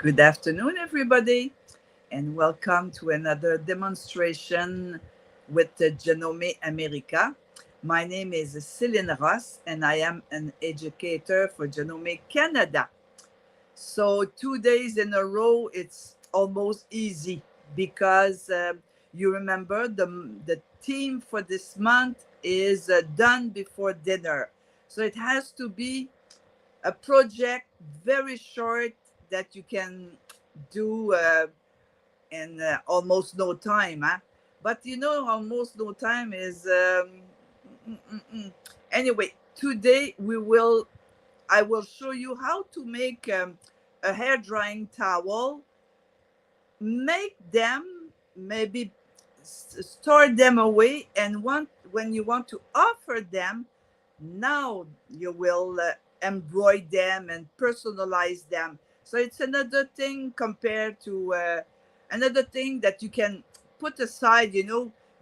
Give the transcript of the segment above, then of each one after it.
Good afternoon, everybody, and welcome to another demonstration with the Janome America. My name is Céline Ross, and I am an educator for Janome Canada. So 2 days in a row, it's almost easy because you remember the theme for this month is done before dinner. So it has to be a project very short that you can do in almost no time. Huh? But almost no time is. Mm, mm, mm. Anyway, today I will show you how to make a hair drying towel. Make them, maybe store them away, and when you want to offer them, now you will embroider them and personalize them. So it's another thing compared to another thing that you can put aside,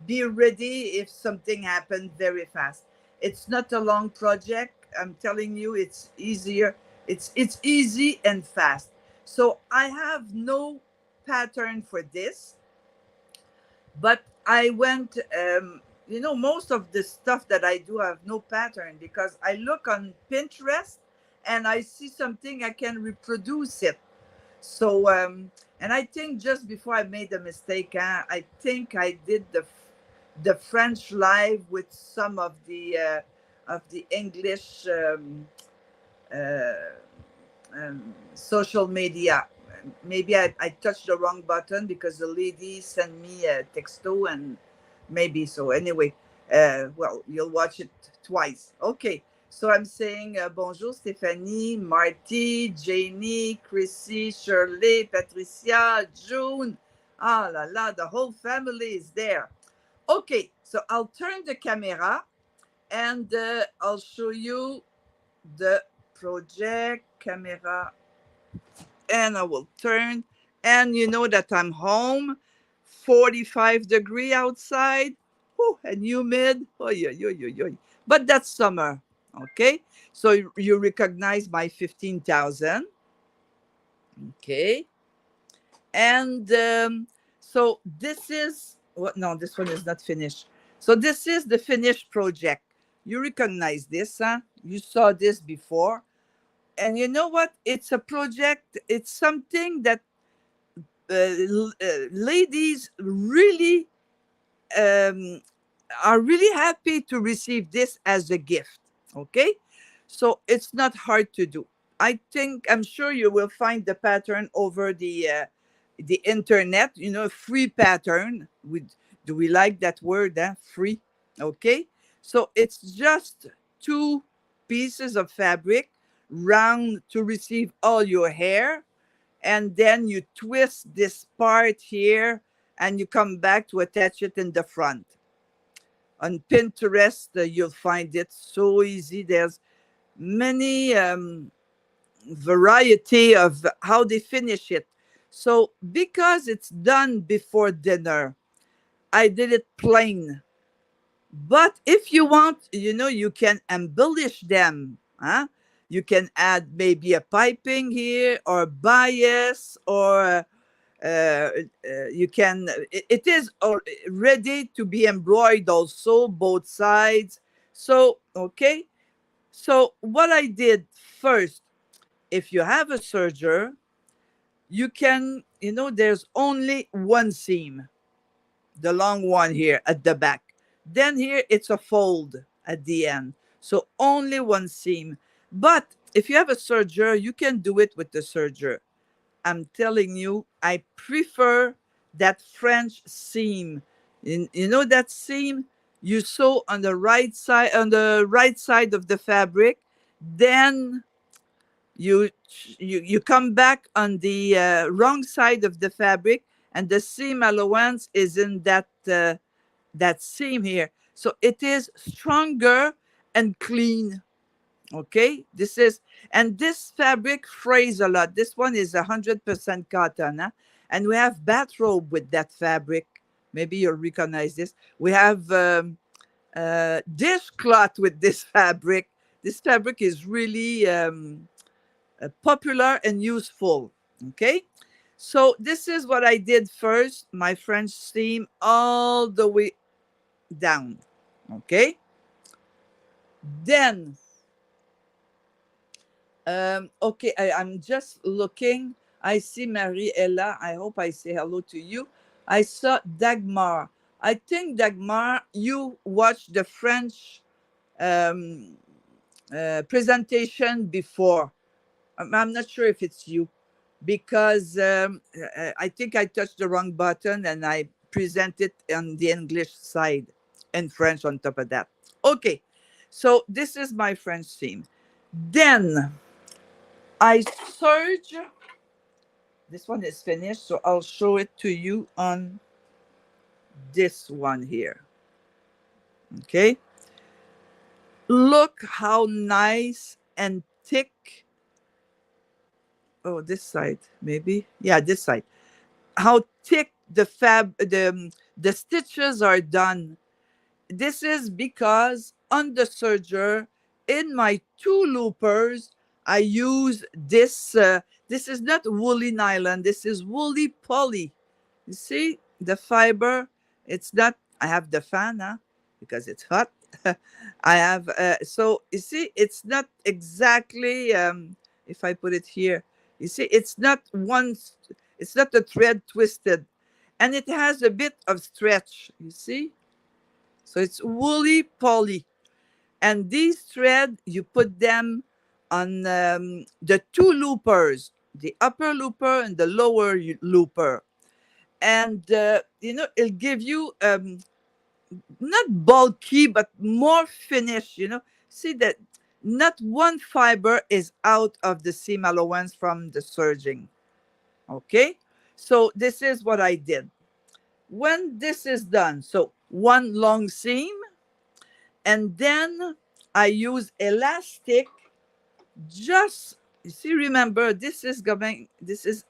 be ready if something happened very fast. It's not a long project. I'm telling you, it's easier. It's easy and fast. So I have no pattern for this, but I went, most of the stuff that I do have no pattern because I look on Pinterest and I see something, I can reproduce it. So, and I think just before I made a mistake, I think I did the French live with some of the English uh, social media. Maybe I touched the wrong button because the lady sent me a texto and maybe so. Anyway, well, you'll watch it twice. Okay. So I'm saying bonjour Stéphanie, Marty, Janie, Chrissy, Shirley, Patricia, June. Ah la la, the whole family is there. Okay, so I'll turn the camera and I'll show you the project camera, and I will turn, and you know that I'm home, 45-degree outside. Whew, and humid. Oy, oy, oy, oy, oy. But that's summer. Okay, so you recognize my 15,000. Okay, and so this is what? No, this one is not finished. So this is the finished project. You recognize this, huh? You saw this before. And you know what? It's a project. It's something that ladies really um, are really happy to receive this as a gift. Okay, so it's not hard to do. I'm sure you will find the pattern over the internet. Free pattern. Do we like that word? Free. Okay, so it's just two pieces of fabric, round, to receive all your hair, and then you twist this part here and you come back to attach it in the front. On Pinterest, you'll find it so easy. There's many variety of how they finish it. So because it's done before dinner, I did it plain. But if you want, you can embellish them. Huh? You can add maybe a piping here or bias, or you can, it is ready to be embroidered also, both sides. So, okay. So what I did first, if you have a serger, you can, there's only one seam, the long one here at the back. Then here it's a fold at the end. So only one seam. But if you have a serger, you can do it with the serger. I'm telling you, I prefer that French seam. You know that seam you sew on the right side of the fabric, then you come back on the wrong side of the fabric, and the seam allowance is in that seam here. So it is stronger and clean. Okay, and this fabric frays a lot. This one is 100% cotton, huh? And we have bathrobe with that fabric. Maybe you'll recognize this. We have dishcloth with this fabric. This fabric is really popular and useful. Okay, so this is what I did first, my French seam all the way down. Okay, then okay, I'm just looking. I see Marie-Ella. I hope I say hello to you. I saw Dagmar. I think, Dagmar, you watched the French um, presentation before. I'm not sure if it's you, because I think I touched the wrong button and I presented on the English side and French on top of that. Okay, so this is my French theme. Then I serge. This one is finished, so I'll show it to you on this one here. Okay, look how nice and thick. Oh, this side, maybe. Yeah, this side. How thick the stitches are done. This is because on the serger, in my two loopers, I use this. This is not woolly nylon. This is woolly poly. You see the fiber? It's not. I have the fan, huh? Because it's hot. I have. So you see, it's not exactly. If I put it here, you see, it's not one. It's not the thread twisted, and it has a bit of stretch. You see, so it's woolly poly. And these thread, you put them on the two loopers, the upper looper and the lower looper. And, it'll give you not bulky, but more finish, See that not one fiber is out of the seam allowance from the serging. Okay? So this is what I did. When this is done, so one long seam, and then I use elastic. Just, you see, remember, this is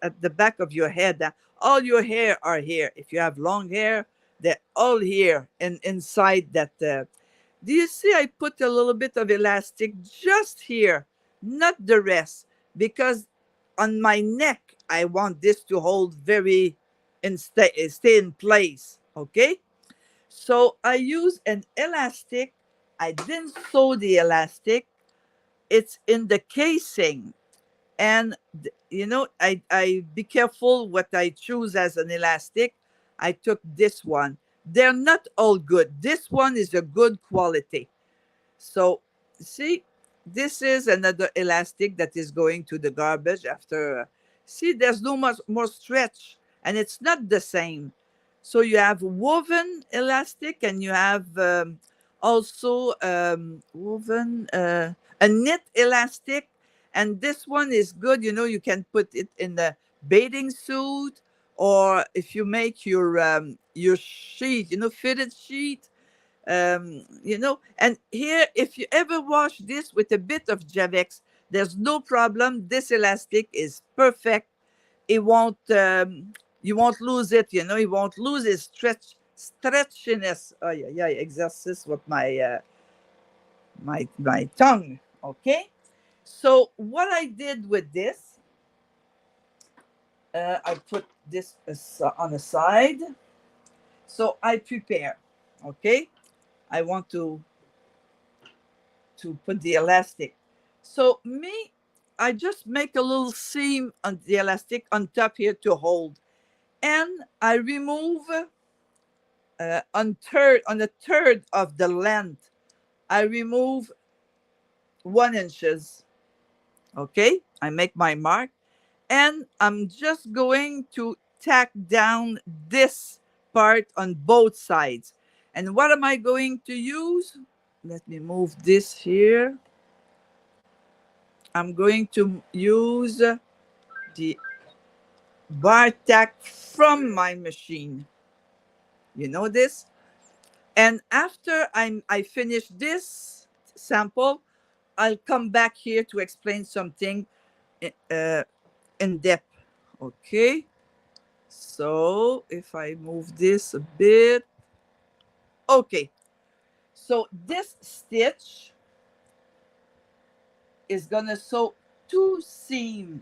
at the back of your head. All your hair are here. If you have long hair, they're all here and inside that. Do you see? I put a little bit of elastic just here, not the rest, because on my neck I want this to hold very and stay in place. Okay. So I use an elastic. I didn't sew the elastic. It's in the casing. And I be careful what I choose as an elastic. I took this one. They're not all good. This one is a good quality. So, see, this is another elastic that is going to the garbage after. See, there's no much more stretch, and it's not the same. So you have woven elastic, and you have also woven a knit elastic, and this one is good. You can put it in the bathing suit, or if you make your sheet, fitted sheet, and here, if you ever wash this with a bit of Javex, there's no problem. This elastic is perfect. It won't You won't lose it. You won't lose its stretchiness. Oh yeah, yeah, exercise with my tongue. Okay, so what I did with this, I put this on the side. So I prepare. Okay, I want to put the elastic. So I just make a little seam on the elastic on top here to hold, and I remove on a third of the length. I remove 1 inches. Okay, I make my mark, and I'm just going to tack down this part on both sides. And what am I going to use? Let me move this here. I'm going to use the bar tack from my machine. You know this? And after I finish this sample, I'll come back here to explain something uh, in depth. Okay. So if I move this a bit. Okay. So this stitch is going to sew two seams.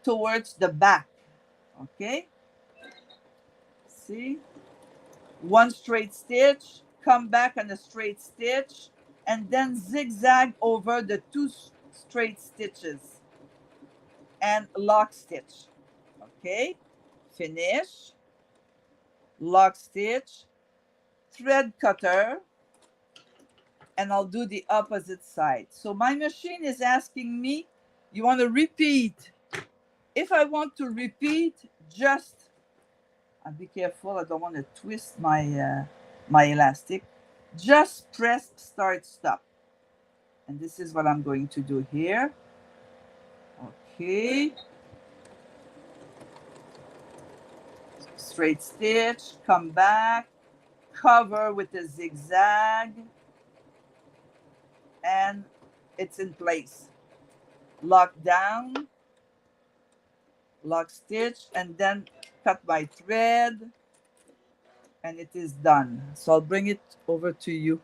towards the back. Okay, see, one straight stitch, come back on a straight stitch, and then zigzag over the two straight stitches and lock stitch. Okay, finish, lock stitch, thread cutter, and I'll do the opposite side. So my machine is asking me, you want to repeat? If I want to repeat, just, and be careful, I don't want to twist my my elastic. Just press start stop. And this is what I'm going to do here. Okay. Straight stitch, come back, cover with a zigzag, and it's in place. Lock down, lock stitch, and then cut my thread, and it is done. So I'll bring it over to you.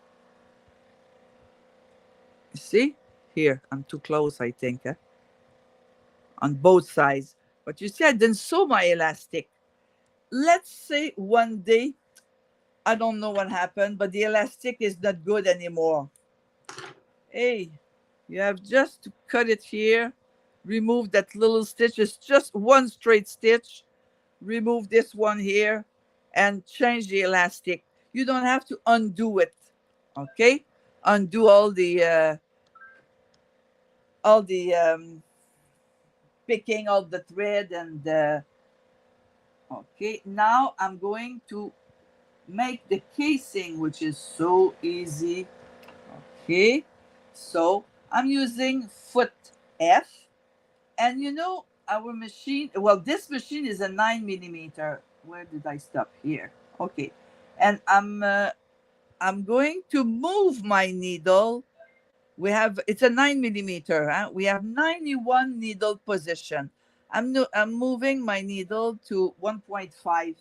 You see? Here, I'm too close, I think, on both sides. But you see, I didn't sew my elastic. Let's say one day, I don't know what happened, but the elastic is not good anymore. Hey, you have just to cut it here, remove that little stitch. It's just one straight stitch. Remove this one here and change the elastic. You don't have to undo it. Okay? Undo all the picking of the thread and okay, now I'm going to make the casing, which is so easy. Okay, so I'm using foot F, and you know our machine, well, this machine is a 9 millimeter. Where did I stop? Here. Okay, and I'm going to move my needle. We have, it's a 9 millimeter, huh? We have 91 needle position. I'm moving my needle to 1.5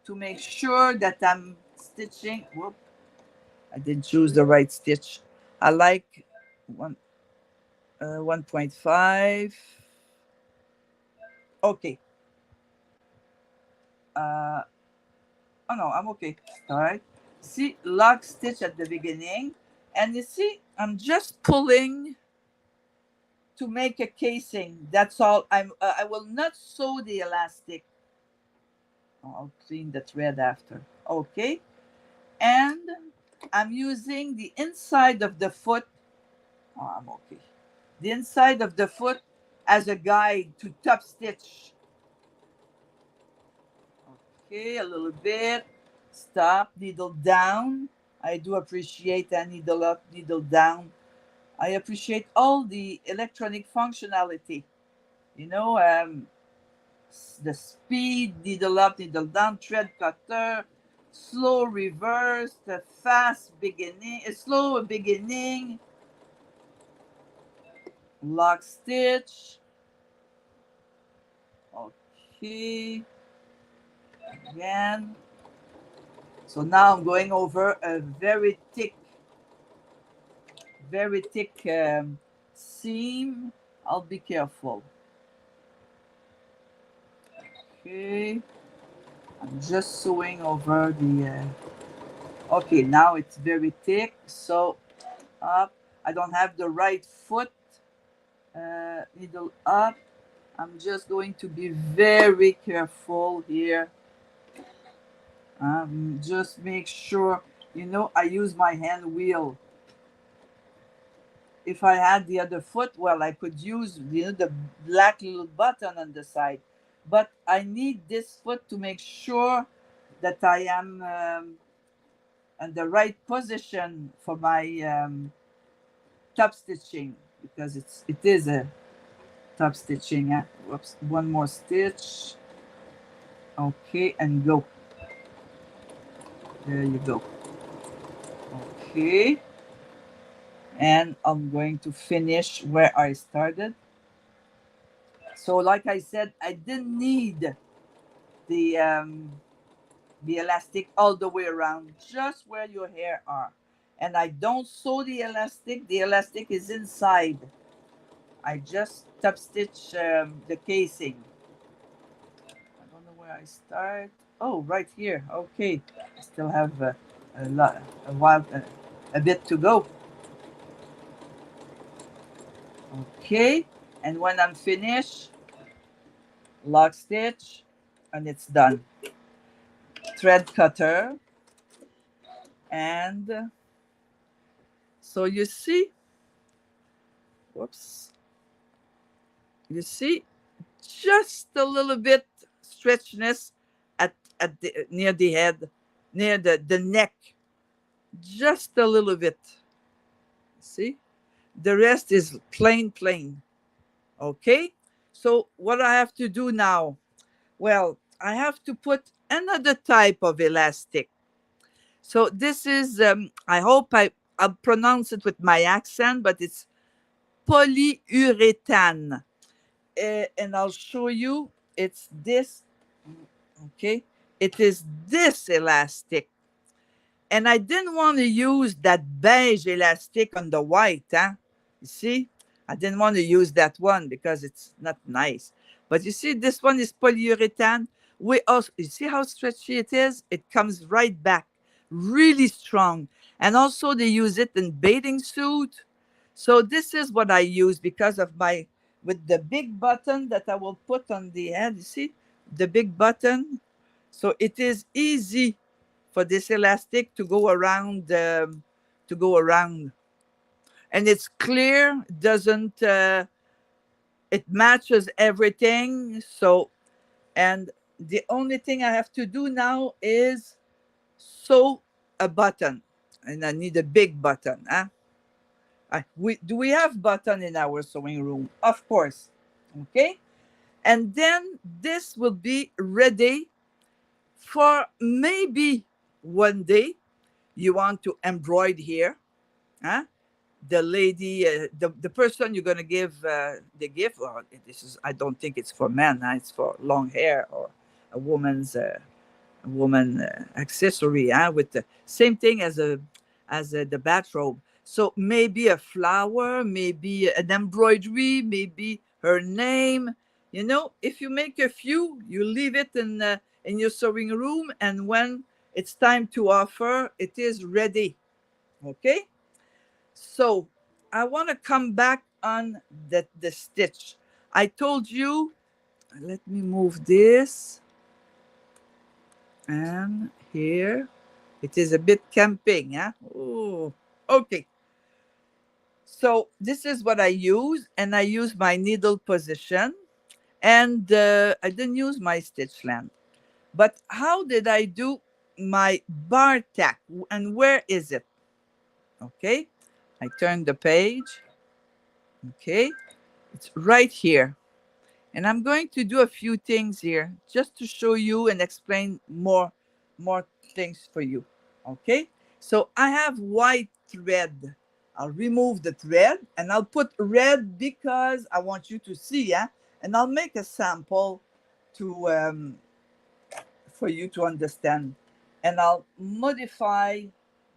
to make sure that I'm stitching. Whoop, I didn't choose the right stitch. I like 1.5. Okay. Oh no, I'm okay. All right. See, lock stitch at the beginning, and you see, I'm just pulling to make a casing. That's all. I will not sew the elastic. Oh, I'll clean the thread after. Okay, and I'm using the inside of the foot. Oh, I'm okay. The inside of the foot as a guide to top stitch. Okay, a little bit. Stop, needle down. I do appreciate a needle up, needle down. I appreciate all the electronic functionality. You know, the speed, needle up, needle down, thread cutter, slow reverse, the fast beginning, a slow beginning, lock stitch. Okay, again. So now I'm going over a very thick seam. I'll be careful. Okay, I'm just sewing over the okay, now it's very thick, so up. I don't have the right foot. Needle up. I'm just going to be very careful here. Just make sure, you know, I use my hand wheel. If I had the other foot, well, I could use, you know, the black little button on the side. But I need this foot to make sure that I am in the right position for my top stitching, because it is a top stitching. Whoops, one more stitch. Okay, and go. There you go. Okay, and I'm going to finish where I started. So like I said, I didn't need the elastic all the way around, just where your hair are. And I don't sew the elastic is inside. I just top stitch the casing. I don't know where I start. Oh, right here. Okay, I still have a while, a bit to go. Okay, and when I'm finished, lock stitch, and it's done. Thread cutter, and so you see, whoops, you see, just a little bit stretchiness at the near the head, near the neck, just a little bit. See, the rest is plain. Okay, so what I have to do now? Well, I have to put another type of elastic. So this is, I hope I'll pronounce it with my accent, but it's polyurethane. And I'll show you, it's this, okay? It is this elastic. And I didn't want to use that beige elastic on the white, huh? You see? I didn't want to use that one because it's not nice. But you see, this one is polyurethane. We also, you see how stretchy it is? It comes right back, really strong. And also they use it in bathing suit. So this is what I use because of my, with the big button that I will put on the head. You see the big button? So it is easy for this elastic to go around, and it's clear, doesn't it matches everything. So, and the only thing I have to do now is sew a button, and I need a big button, huh? We have button in our sewing room? Of course. Okay, and then this will be ready for maybe one day you want to embroider here, huh? The lady, the person you're going to give the gift, well, this is, I don't think it's for men, huh? It's for long hair or a woman accessory, huh? With the same thing as the bathrobe. So maybe a flower, maybe an embroidery, maybe her name. You know, if you make a few, you leave it in your sewing room, and when it's time to offer, it is ready. Okay, so I want to come back on the stitch. I told you, let me move this, and here it is a bit camping, huh? Oh, okay. So this is what I use, and I use my needle position, and I didn't use my stitch length. But how did I do my bar tack, and where is it? Okay, I turn the page. Okay, it's right here. And I'm going to do a few things here just to show you and explain more things for you. Okay, so I have white thread. I'll remove the thread and I'll put red because I want you to see, yeah? And I'll make a sample to for you to understand. And I'll modify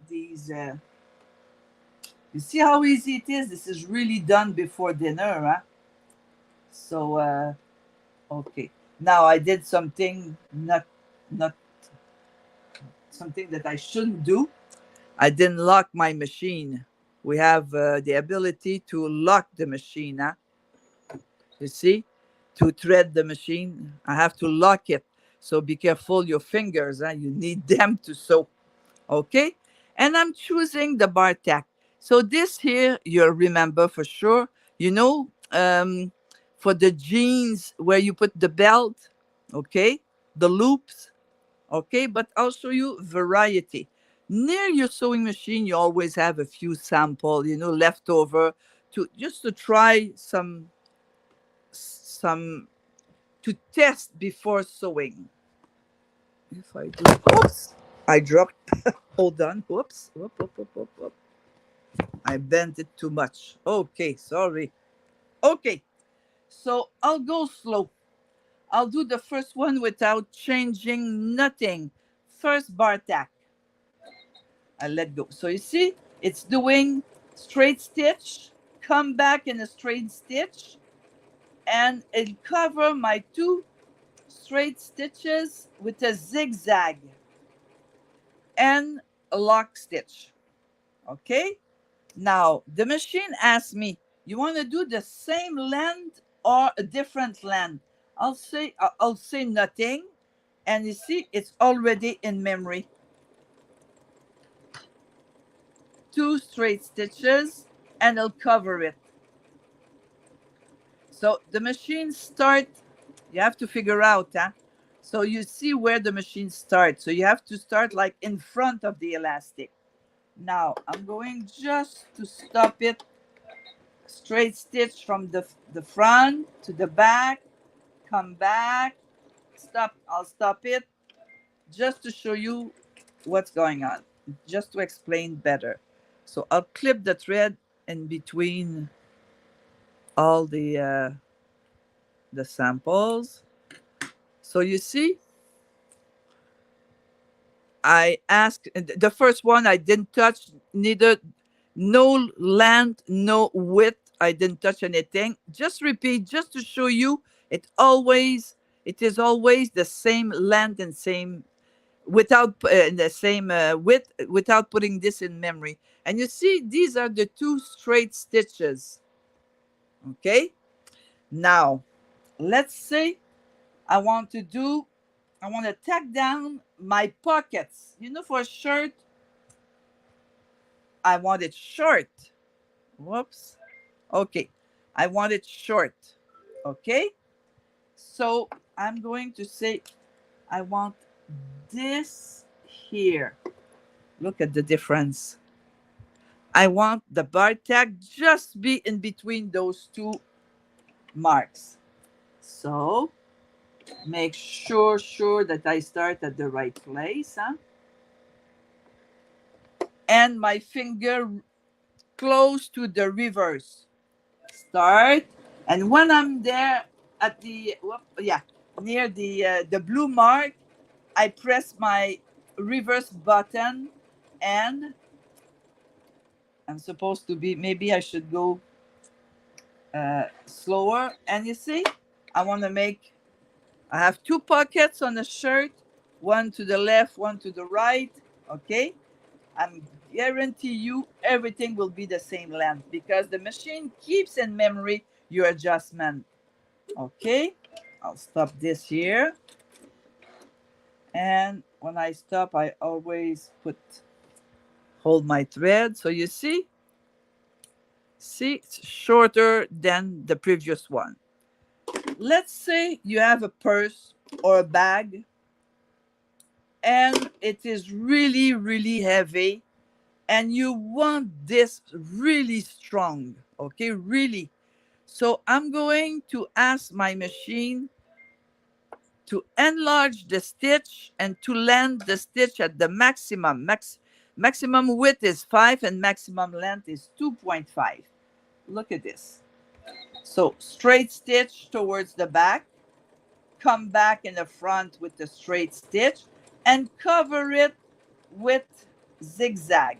these. You see how easy it is? This is really done before dinner, huh? So, okay. Now I did something not something that I shouldn't do. I didn't lock my machine. We have the ability to lock the machine, huh? You see? To thread the machine, I have to lock it. So be careful your fingers, huh? You need them to sew. Okay? And I'm choosing the bar tack. So this here, you'll remember for sure, you know, for the jeans where you put the belt, okay, the loops, okay, but I'll show you variety. Near your sewing machine, you always have a few sample, you know, left over to just to try some to test before sewing. If I do, oops, I dropped. Hold on, whoops, whoop. I bent it too much. Okay, sorry. Okay, so I'll go slow. I'll do the first one without changing nothing. First bar tack. I let go. So you see, it's doing straight stitch, come back in a straight stitch, and it'll cover my 2 straight stitches with a zigzag and a lock stitch. Okay? Now, the machine asked me, you want to do the same length or a different length? I'll say nothing, and you see it's already in memory. 2 straight stitches, and I'll cover it. So the machine start, you have to figure out, huh? So you see where the machine starts. So you have to start like in front of the elastic. Now I'm going just to stop it, straight stitch from the front to the back, come back, stop, I'll stop it just to show you what's going on, just to explain better. So I'll clip the thread in between all the samples. So you see, I asked the first one, I didn't touch neither, no length, no width. I didn't touch anything. Just repeat, just to show you, it is always the same length and same without the same width, without putting this in memory. And you see, these are the 2 straight stitches. Okay. Now, let's say I want to tack down my pockets. You know, for a shirt, I want it short. Whoops. Okay. I want it short. Okay. So I'm going to say, I want this here. Look at the difference. I want the bar tack just be in between those 2 marks. So make sure that I start at the right place, huh? And my finger close to the reverse. Start, and when I'm there at the near the blue mark, I press my reverse button, and I'm supposed to be, maybe I should go slower. And you see, I want to make, I have 2 pockets on the shirt, one to the left, one to the right. Okay, I'm guarantee you everything will be the same length because the machine keeps in memory your adjustment. Okay, I'll stop this here, and when I stop, I always hold my thread. So you see it's shorter than the previous one. Let's say you have a purse or a bag, and it is really, really heavy, and you want this really strong. Okay, really. So I'm going to ask my machine to enlarge the stitch and to land the stitch at the maximum. Maximum width is 5 and maximum length is 2.5. Look at this. So straight stitch towards the back, come back in the front with the straight stitch, and cover it with zigzag.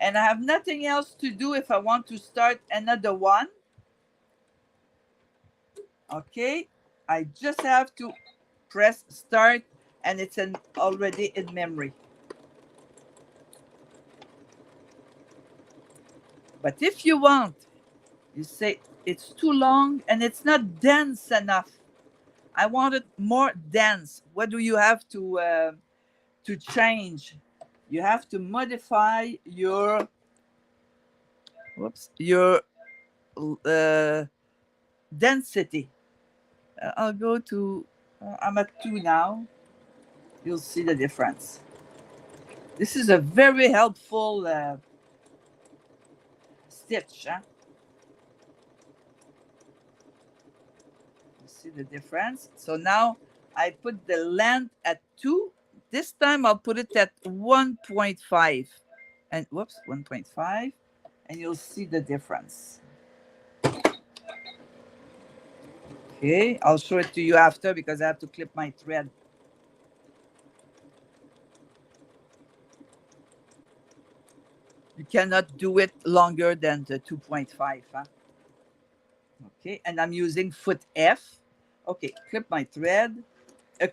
And I have nothing else to do if I want to start another one. Okay, I just have to press start, and it's already in memory. But if you want, you say it's too long and it's not dense enough, I want it more dense. What do you have to change? You have to modify your density. I'll go to, I'm at 2 now. You'll see the difference. This is a very helpful stitch. Huh? You see the difference? So now I put the length at 2. This time I'll put it at 1.5. And whoops, 1.5. And you'll see the difference. Okay, I'll show it to you after because I have to clip my thread. cannot do it longer than the 2.5. Huh? Okay, and I'm using foot F. Okay, clip my thread,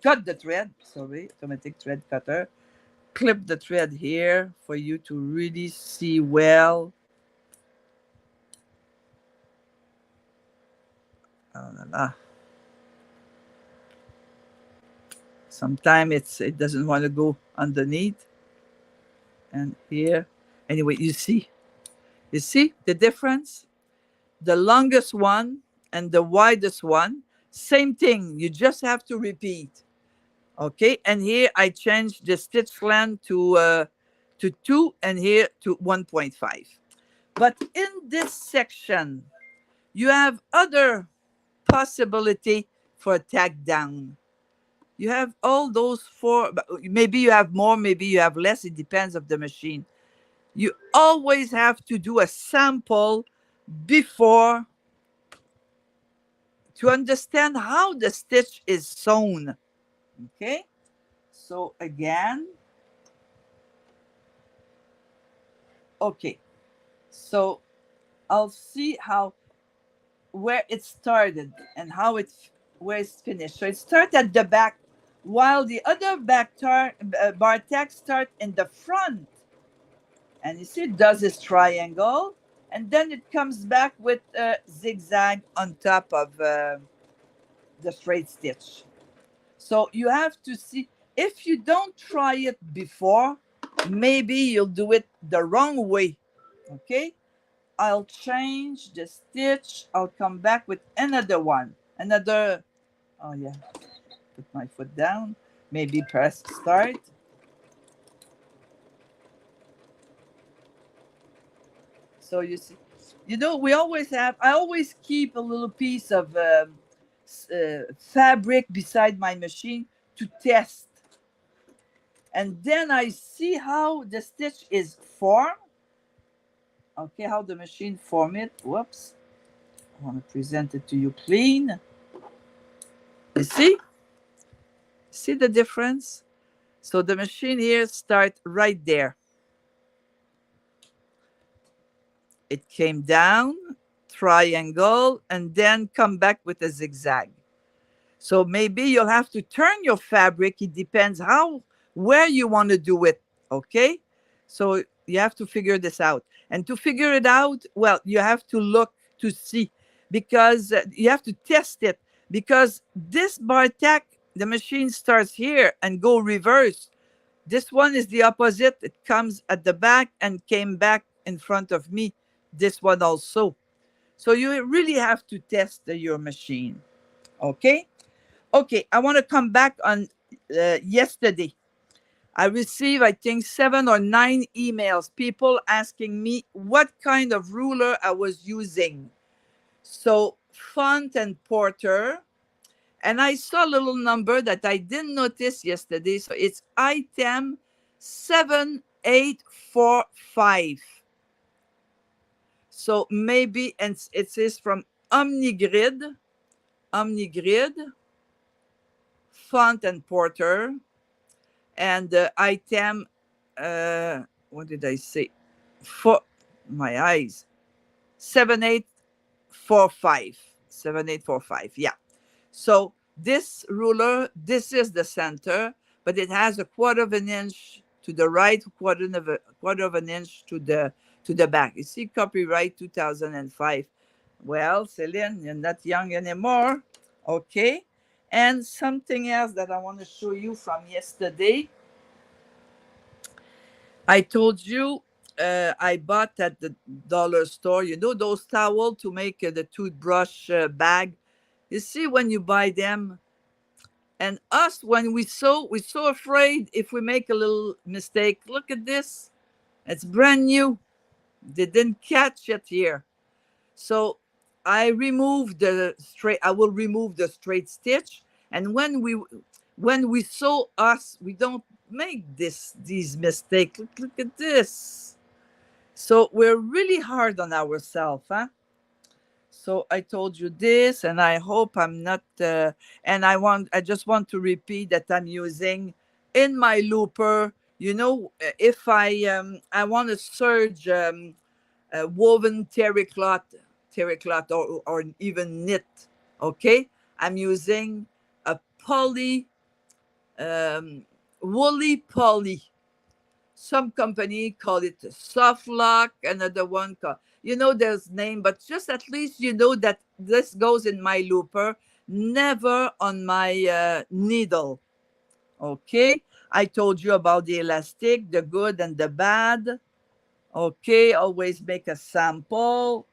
cut the thread, sorry, automatic thread cutter. Clip the thread here for you to really see well. Oh, la, la. Sometimes it doesn't want to go underneath. And here, anyway, you see the difference? The longest one and the widest one, same thing. You just have to repeat. Okay, and here I changed the stitch length to 2 and here to 1.5. But in this section, you have other possibility for tack down. You have all those four, maybe you have more, maybe you have less, it depends of the machine. You always have to do a sample before to understand how the stitch is sewn. Okay, so again, okay, so I'll see how where it started and how it's where it's finished. So it starts at the back, while the other bar tack start in the front. And you see, it does this triangle, and then it comes back with a zigzag on top of the straight stitch. So you have to see, if you don't try it before, maybe you'll do it the wrong way. Okay, I'll change the stitch. I'll come back with another one. Oh yeah, put my foot down. Maybe press start. So you see, we always I always keep a little piece of fabric beside my machine to test. And then I see how the stitch is formed. Okay, how the machine form it. Whoops. I want to present it to you clean. You see? See the difference? So the machine here start right there. It came down, triangle, and then come back with a zigzag. So maybe you'll have to turn your fabric. It depends where you want to do it. Okay? So you have to figure this out. And to figure it out, well, you have to look to see, because you have to test it, because this bar tack, the machine starts here and go reverse. This one is the opposite. It comes at the back and came back in front of me. This one also. So you really have to test your machine. Okay? Okay, I want to come back on yesterday. I received, I think, 7 or 9 emails, people asking me what kind of ruler I was using. So Font and Porter. And I saw a little number that I didn't notice yesterday. So it's item 7845. So maybe, and it says from Omnigrid, Font and Porter. And the item, what did I say? For my eyes, 7845. 7845, yeah. So this ruler, this is the center, but it has a quarter of an inch to the right, quarter of an inch to the back. You see, copyright 2005. Well, Céline, you're not young anymore. Okay. And something else that I want to show you from yesterday. I told you I bought at the dollar store, those towels to make the toothbrush bag. You see, when you buy them, and us, when we're so afraid if we make a little mistake. Look at this. It's brand new. They didn't catch it here. So I will remove the straight stitch. And when we sew we don't make these mistakes. Look at this. So we're really hard on ourselves, huh? So I told you this, and I hope I'm not. And I just want to repeat that I'm using in my looper You know, if I want to serge woven terry cloth, or even knit, okay, I'm using a um, woolly poly. Some company call it soft lock, another one call, there's name, but just at least you know that this goes in my looper, never on my needle. Okay, I told you about the elastic, the good and the bad. Okay, always make a sample.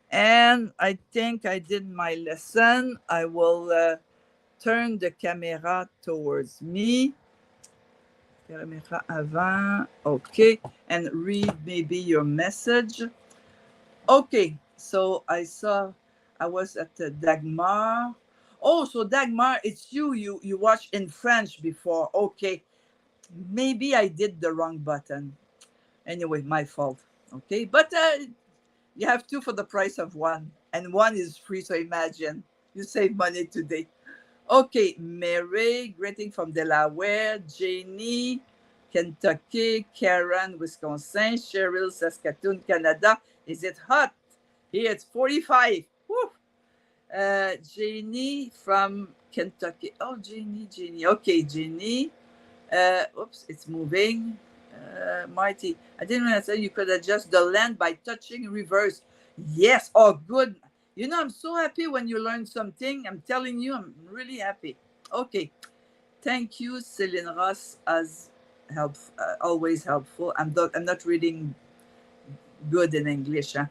And I think I did my lesson. I will turn the camera towards me. Camera avant. Okay, and read maybe your message. Okay, so I was at Dagmar. Oh, so Dagmar, it's you watched in French before. Okay, maybe I did the wrong button. Anyway, my fault. Okay, but you have two for the price of one, and one is free. So imagine you save money today. Okay, Mary, greeting from Delaware. Janie, Kentucky. Karen, Wisconsin. Cheryl, Saskatoon, Canada. Is it hot? Here it's 45. Woo. Janie from Kentucky. Oh, Janie. Okay, Janie. Oops, it's moving. Marty, I didn't want to say you could adjust the length by touching reverse. Yes. Oh, good. I'm so happy when you learn something. I'm telling you, I'm really happy. Okay. Thank you, Celine Ross, as always helpful. I'm not reading good in English. Huh?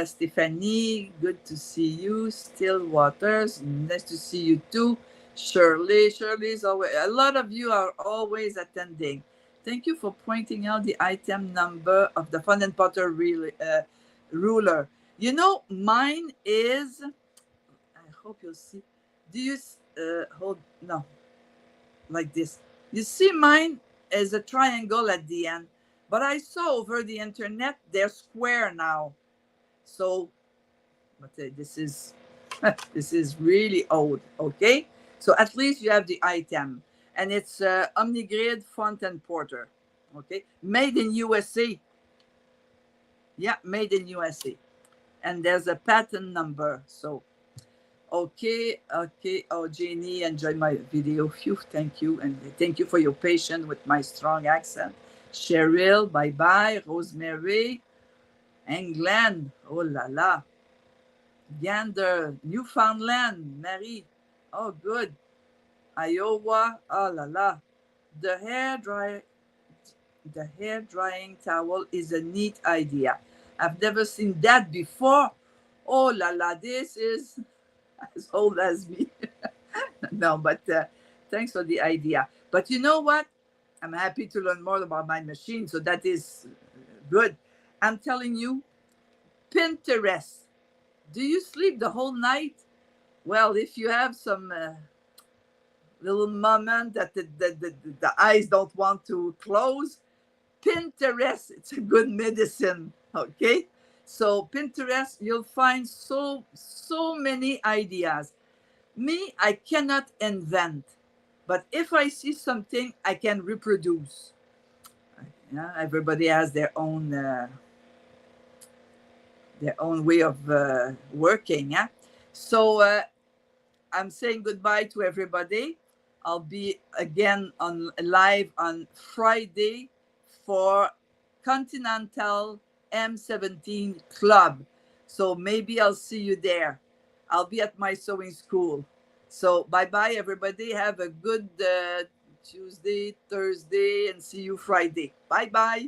Stephanie, good to see you. Still Waters, nice to see you too. Shirley's always, a lot of you are always attending. Thank you for pointing out the item number of the Fun and Potter ruler. Mine is, I hope you'll see. Do you hold? No, like this. You see, mine is a triangle at the end, but I saw over the internet they're square now. So, but this is this is really old. Okay, so at least you have the item, and it's Omnigrid Font and Porter. Okay, made in USA. Yeah, made in USA, and there's a patent number. So, okay. Oh, Janie, enjoy my video. Phew, thank you, and thank you for your patience with my strong accent. Cheryl, bye bye. Rosemary, England. Oh la la. Gander, Newfoundland, Marie. Oh, good. Iowa, oh la la. The hair dry, the hair drying towel is a neat idea. I've never seen that before. Oh la la, this is as old as me. No, but thanks for the idea. But you know what? I'm happy to learn more about my machine, so that is good. I'm telling you, Pinterest. Do you sleep the whole night? Well, if you have some little moment that the eyes don't want to close, Pinterest, it's a good medicine. Okay, so Pinterest, you'll find so many ideas. Me, I cannot invent, but if I see something, I can reproduce. Yeah, everybody has their own way of working. Yeah, so I'm saying goodbye to everybody. I'll be again on live on Friday for Continental M17 Club. So maybe I'll see you there. I'll be at my sewing school. So bye bye, everybody. Have a good Tuesday, Thursday, and see you Friday. Bye bye.